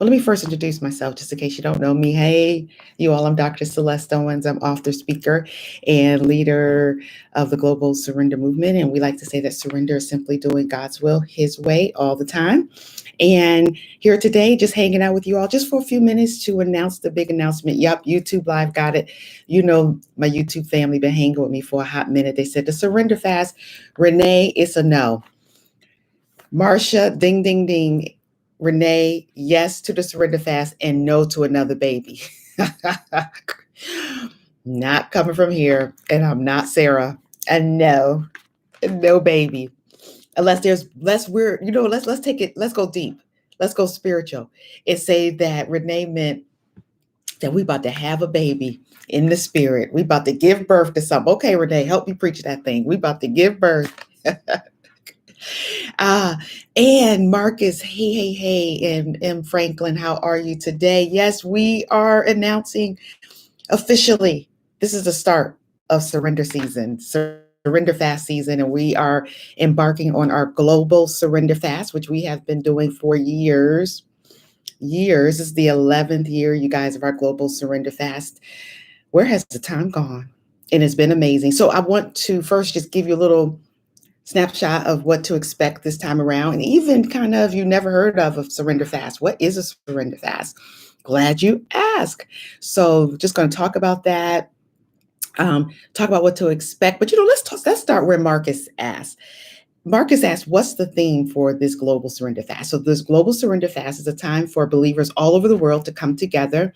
Well, let me first introduce myself just in case you don't know me. Hey, you all, I'm Dr. Celeste Owens. I'm author, speaker, and leader of the Global Surrender Movement. And we like to say that surrender is simply doing God's will, His way, all the time. And here today, just hanging out with you all just for a few minutes to announce the big announcement. Yep, YouTube Live got it. You know, my YouTube family been hanging with me for a hot minute. They said the surrender fast. Renee, it's a no. Marsha, ding, ding, ding. Renee, yes to the surrender fast and no to another baby. Not coming from here. And I'm not Sarah. And no baby. Unless there's less weird, let's take it, let's go deep. Let's go spiritual. It say that Renee meant that we about to have a baby in the spirit. We about to give birth to something. Okay, Renee, help me preach that thing. We about to give birth. Ah, and Marcus, hey, and M. Franklin, how are you today? Yes, we are announcing officially this is the start of surrender season, surrender fast season, and we are embarking on our global surrender fast, which we have been doing for years. Years. This is the 11th year, you guys, of our global surrender fast. Where has the time gone? And it's been amazing. So I want to first just give you a little snapshot of what to expect this time around, and even kind of you never heard of a surrender fast. What is a surrender fast? Glad you asked. So just going to talk about that, talk about what to expect. But let's start where Marcus asked. Marcus asked, what's the theme for this global surrender fast? So this global surrender fast is a time for believers all over the world to come together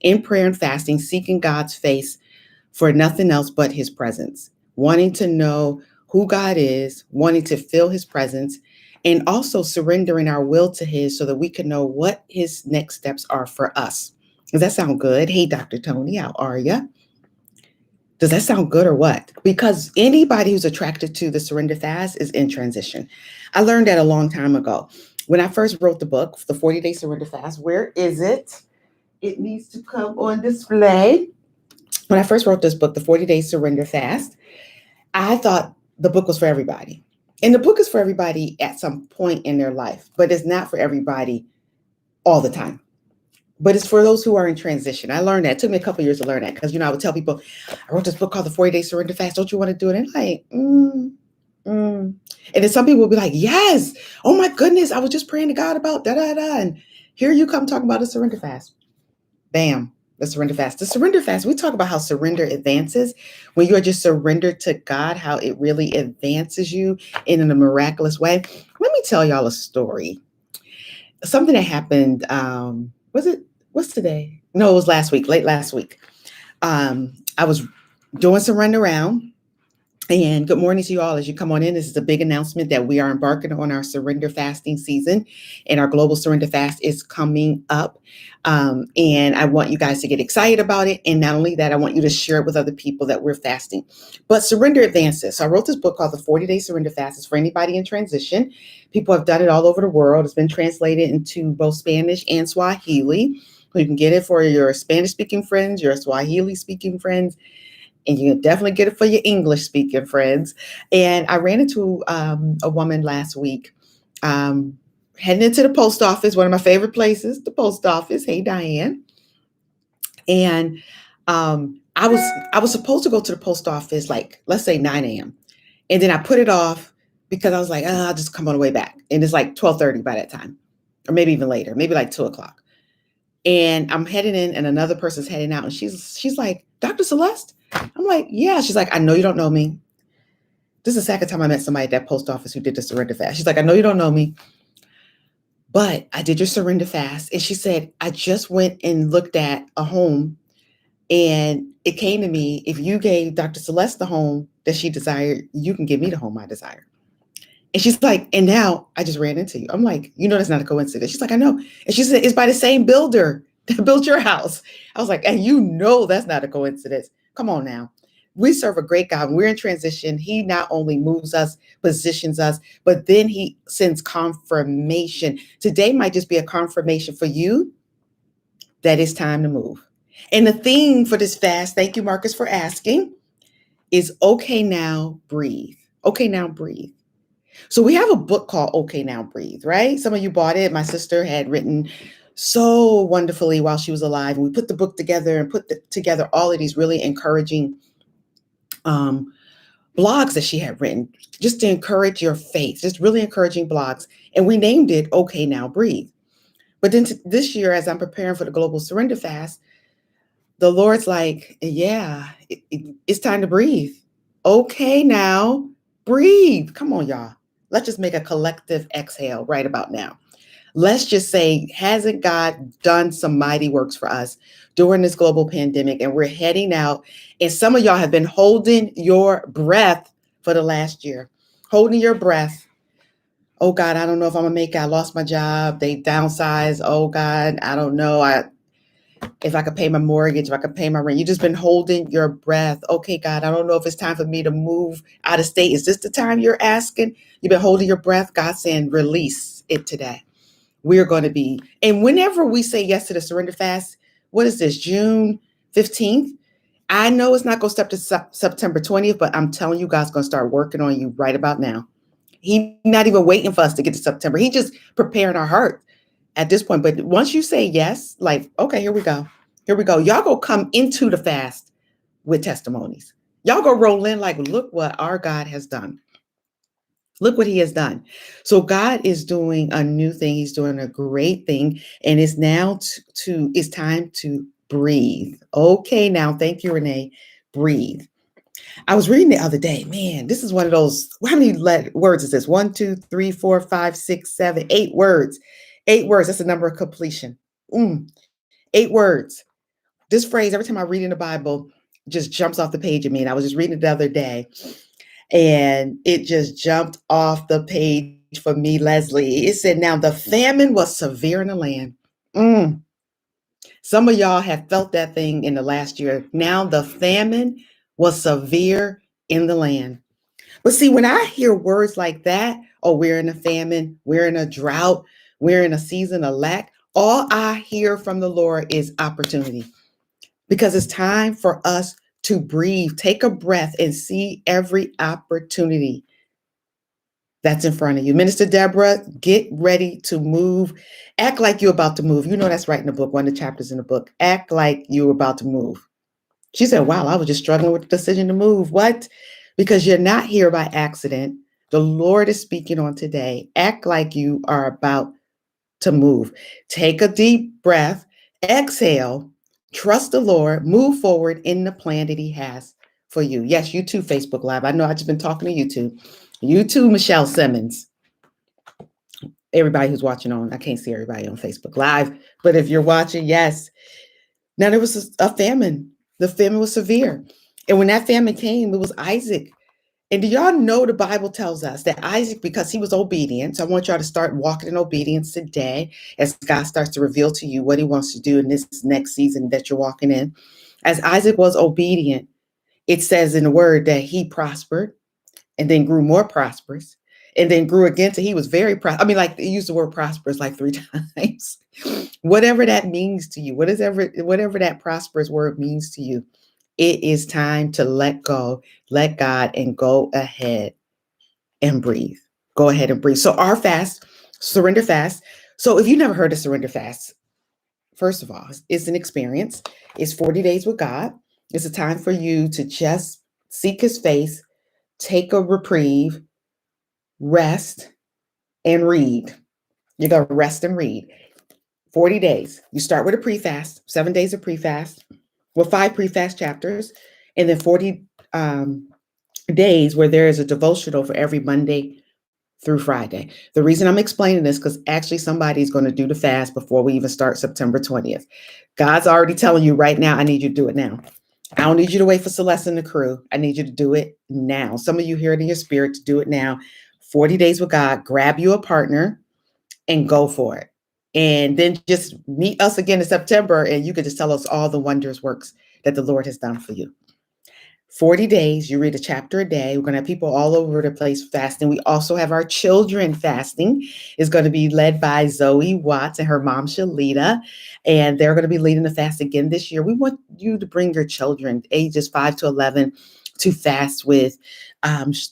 in prayer and fasting, seeking God's face for nothing else but His presence, wanting to know who God is, wanting to feel His presence, and also surrendering our will to His so that we can know what His next steps are for us. Does that sound good? Hey, Dr. Tony, how are you? Does that sound good or what? Because anybody who's attracted to the surrender fast is in transition. I learned that a long time ago. When I first wrote the book, The 40-Day Surrender Fast, where is it? It needs to come on display. When I first wrote this book, The 40-Day Surrender Fast, I thought the book was for everybody. And the book is for everybody at some point in their life, but it's not for everybody all the time. But it's for those who are in transition. I learned that. It took me a couple of years to learn that because, I would tell people, I wrote this book called The 40-Day Surrender Fast. Don't you want to do it? And like, And then some people will be like, yes. Oh my goodness. I was just praying to God about da-da-da. And here you come talking about a surrender fast. Bam. The surrender fast. The surrender fast, we talk about how surrender advances. When you are just surrendered to God, how it really advances you in a miraculous way. Let me tell y'all a story. Something that happened, what's today? No, it was last week, late last week. I was doing some running around. And good morning to you all as you come on in. This is a big announcement that we are embarking on our surrender fasting season, and our global surrender fast is coming up. And I want you guys to get excited about it. And not only that, I want you to share it with other people that we're fasting. But surrender advances. So I wrote this book called The 40-Day Surrender Fast. It's for anybody in transition. People have done it all over the world. It's been translated into both Spanish and Swahili. So you can get it for your Spanish-speaking friends, your Swahili-speaking friends, and you can definitely get it for your English-speaking friends. And I ran into a woman last week heading into the post office, one of my favorite places, the post office. Hey, Diane. And I was supposed to go to the post office like, let's say 9 a.m. And then I put it off because I was like, I'll just come on the way back. And it's like 12:30 by that time, or maybe even later, maybe like 2 o'clock. And I'm heading in and another person's heading out. And she's like, Dr. Celeste? I'm like, yeah. She's like, I know you don't know me. This is the second time I met somebody at that post office who did the surrender fast. She's like, I know you don't know me, but I did your surrender fast. And she said, I just went and looked at a home, and it came to me, if you gave Dr. Celeste the home that she desired, you can give me the home I desire. And she's like, and now I just ran into you. I'm like, that's not a coincidence. She's like, I know. And she said, it's by the same builder that built your house. I was like, and that's not a coincidence. Come on now. We serve a great God. When we're in transition, He not only moves us, positions us, but then He sends confirmation. Today might just be a confirmation for you that it's time to move. And the theme for this fast, thank you, Marcus, for asking, is okay now, breathe. Okay now, breathe. So we have a book called Okay Now Breathe, right? Some of you bought it. My sister had written so wonderfully while she was alive. And we put the book together and together all of these really encouraging um, blogs that she had written just to encourage your faith, just really encouraging blogs. And we named it Okay Now Breathe. But then this year, as I'm preparing for the Global Surrender Fast, the Lord's like, yeah, it's time to breathe. Okay, now breathe. Come on, y'all. Let's just make a collective exhale right about now. Let's just say, hasn't God done some mighty works for us during this global pandemic? And we're heading out. And some of y'all have been holding your breath for the last year, holding your breath. Oh God, I don't know if I'm gonna make it. I lost my job. They downsized. Oh God, I don't know. If I could pay my mortgage, if I could pay my rent. You've just been holding your breath. Okay, God, I don't know if it's time for me to move out of state. Is this the time you're asking? You've been holding your breath. God saying, release it today. We're going to be, and whenever we say yes to the surrender fast, what is this, June 15th? I know it's not going to step to September 20th, but I'm telling you, God's going to start working on you right about now. He's not even waiting for us to get to September. He's just preparing our heart at this point. But once you say yes, like, okay, here we go. Here we go. Y'all go come into the fast with testimonies. Y'all go roll in like, look what our God has done. Look what he has done. So God is doing a new thing. He's doing a great thing. And it's now it's time to breathe. Okay, now, thank you, Renee. Breathe. I was reading the other day, man, this is one of those, how many words is this? 1, 2, 3, 4, 5, 6, 7, 8 words. 8 words. That's the number of completion. 8 words. This phrase, every time I read in the Bible, just jumps off the page at me. And I was just reading it the other day, and it just jumped off the page for me, Leslie. It said, now the famine was severe in the land. Some of y'all have felt that thing in the last year. Now the famine was severe in the land. But see, when I hear words like that, oh, we're in a famine, we're in a drought, we're in a season of lack, all I hear from the Lord is opportunity. Because it's time for us to breathe, take a breath, and see every opportunity that's in front of you. Minister Deborah, get ready to move. Act like you're about to move. You know that's right in the book, one of the chapters in the book. Act like you're about to move. She said, wow, I was just struggling with the decision to move. What? Because you're not here by accident. The Lord is speaking on today. Act like you are about to move. Take a deep breath, exhale, trust the Lord, move forward in the plan that he has for you. Yes, you too, Facebook Live. I know I've just been talking to you too. You too, Michelle Simmons. Everybody who's watching on, I can't see everybody on Facebook Live, but if you're watching, yes. Now there was a famine. The famine was severe. And when that famine came, it was Isaac. And do y'all know the Bible tells us that Isaac, because he was obedient, so I want y'all to start walking in obedience today as God starts to reveal to you what he wants to do in this next season that you're walking in. As Isaac was obedient, it says in the word that he prospered and then grew more prosperous and then grew again till he was very prosperous. I mean, like, they use the word prosperous like 3 times. Whatever that means to you, whatever that prosperous word means to you, it is time to let go, let God, and go ahead and breathe. Go ahead and breathe. So our fast, surrender fast. So if you never heard of surrender fast, first of all, it's an experience. It's 40 days with God. It's a time for you to just seek his face, take a reprieve, rest, and read. You're going to rest and read. 40 days. You start with a pre-fast, 7 days of pre-fast, with 5 pre-fast chapters, and then 40 days where there is a devotional for every Monday through Friday. The reason I'm explaining this, because actually somebody's going to do the fast before we even start September 20th. God's already telling you right now, I need you to do it now. I don't need you to wait for Celeste and the crew. I need you to do it now. Some of you hear it in your spirit to do it now. 40 days with God. Grab you a partner and go for it. And then just meet us again in September, and you can just tell us all the wondrous works that the Lord has done for you. 40 days, you read a chapter a day. We're going to have people all over the place fasting. We also have our children fasting. It's going to be led by Zoe Watts and her mom, Shalita, and they're going to be leading the fast again this year. We want you to bring your children, ages 5 to 11, to fast with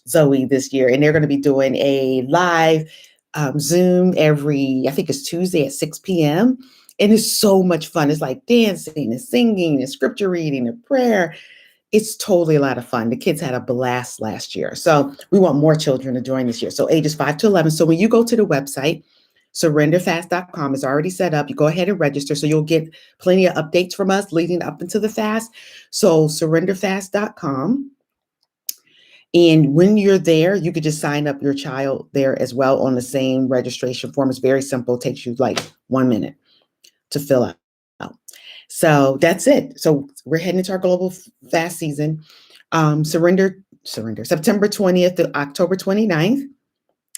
Zoe this year. And they're going to be doing a live Zoom every, I think it's Tuesday at 6 p.m. And it's so much fun. It's like dancing and singing and scripture reading and prayer. It's totally a lot of fun. The kids had a blast last year. So we want more children to join this year. So ages 5 to 11. So when you go to the website, surrenderfast.com is already set up. You go ahead and register. So you'll get plenty of updates from us leading up into the fast. So surrenderfast.com. And when you're there, you could just sign up your child there as well on the same registration form. It's very simple. It takes you like 1 minute to fill out. So that's it. So we're heading into our global fast season. Surrender, September 20th to October 29th.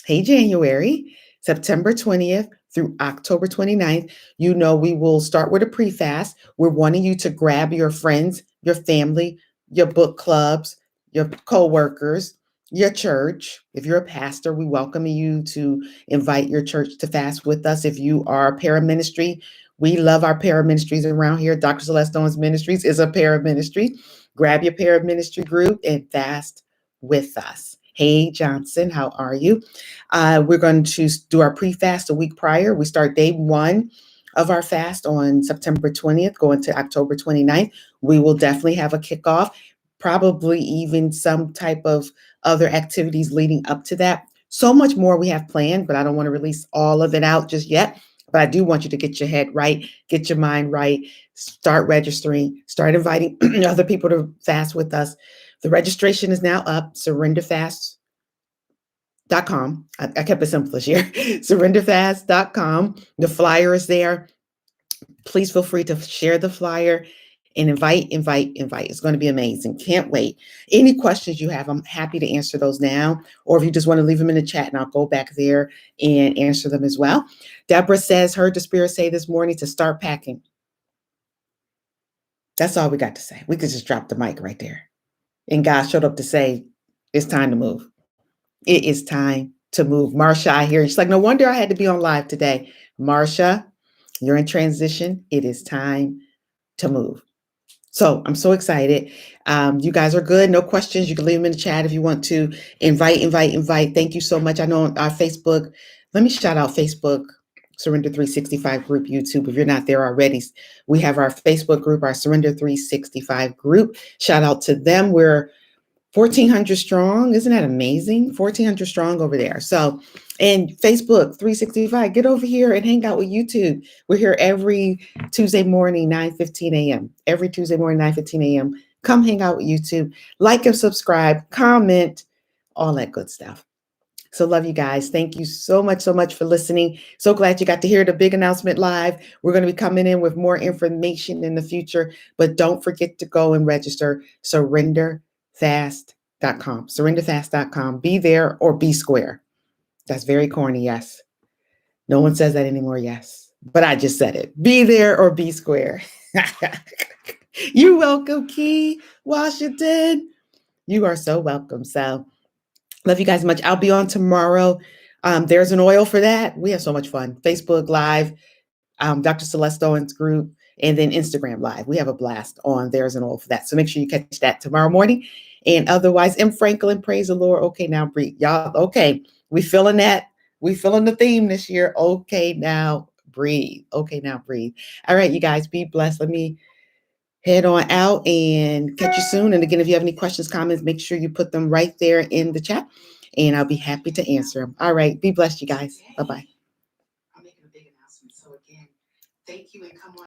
Hey, January, September 20th through October 29th. You know, we will start with a pre-fast. We're wanting you to grab your friends, your family, your book clubs, your co-workers, your church. If you're a pastor, we welcome you to invite your church to fast with us. If you are a paraministry, we love our paraministries around here. Dr. Celeste Owens Ministries is a paraministry. Grab your paraministry group and fast with us. Hey, Johnson, how are you? We're going to do our pre-fast a week prior. We start day 1 of our fast on September 20th, going to October 29th. We will definitely have a kickoff, probably even some type of other activities leading up to that. So much more we have planned, but I don't want to release all of it out just yet. But I do want you to get your head right, get your mind right, start registering, start inviting other people to fast with us. The registration is now up, surrenderfast.com. I kept it simple this year. Surrenderfast.com. The flyer is there. Please feel free to share the flyer and invite. It's going to be amazing. Can't wait. Any questions you have, I'm happy to answer those now. Or if you just want to leave them in the chat, and I'll go back there and answer them as well. Deborah says, heard the Spirit say this morning to start packing. That's all we got to say. We could just drop the mic right there. And God showed up to say, it's time to move. It is time to move. Marsha, I hear you. She's like, no wonder I had to be on live today. Marsha, you're in transition. It is time to move. So I'm so excited. You guys are good. No questions. You can leave them in the chat if you want to. Invite. Thank you so much. I know on our Facebook, let me shout out Facebook, Surrender 365 group, YouTube. If you're not there already, we have our Facebook group, our Surrender 365 group. Shout out to them. We're 1,400 strong. Isn't that amazing? 1,400 strong over there. So, and Facebook 365, get over here and hang out with YouTube. We're here every Tuesday morning, 9:15 a.m. Every Tuesday morning, 9:15 a.m. Come hang out with YouTube. Like and subscribe, comment, all that good stuff. So love you guys. Thank you so much for listening. So glad you got to hear the big announcement live. We're going to be coming in with more information in the future, but don't forget to go and register surrenderfast.com. Surrenderfast.com. Be there or be square. That's very corny. Yes. No one says that anymore. Yes. But I just said it. Be there or be square. You're welcome, Key Washington. You are so welcome. So love you guys much. I'll be on tomorrow. There's an oil for that. We have so much fun. Facebook Live, Dr. Celeste Owens group, and then Instagram Live. We have a blast on There's an Oil for that. So make sure you catch that tomorrow morning. And otherwise, M. Franklin, praise the Lord. Okay, now breathe. Y'all, okay. We feeling that. We feeling the theme this year. Okay, now breathe. Okay, now breathe. All right, you guys, be blessed. Let me head on out and catch you soon. And again, if you have any questions, comments, make sure you put them right there in the chat and I'll be happy to answer them. All right. Be blessed, you guys. Bye-bye. I'm making a big announcement. So again, thank you and come on.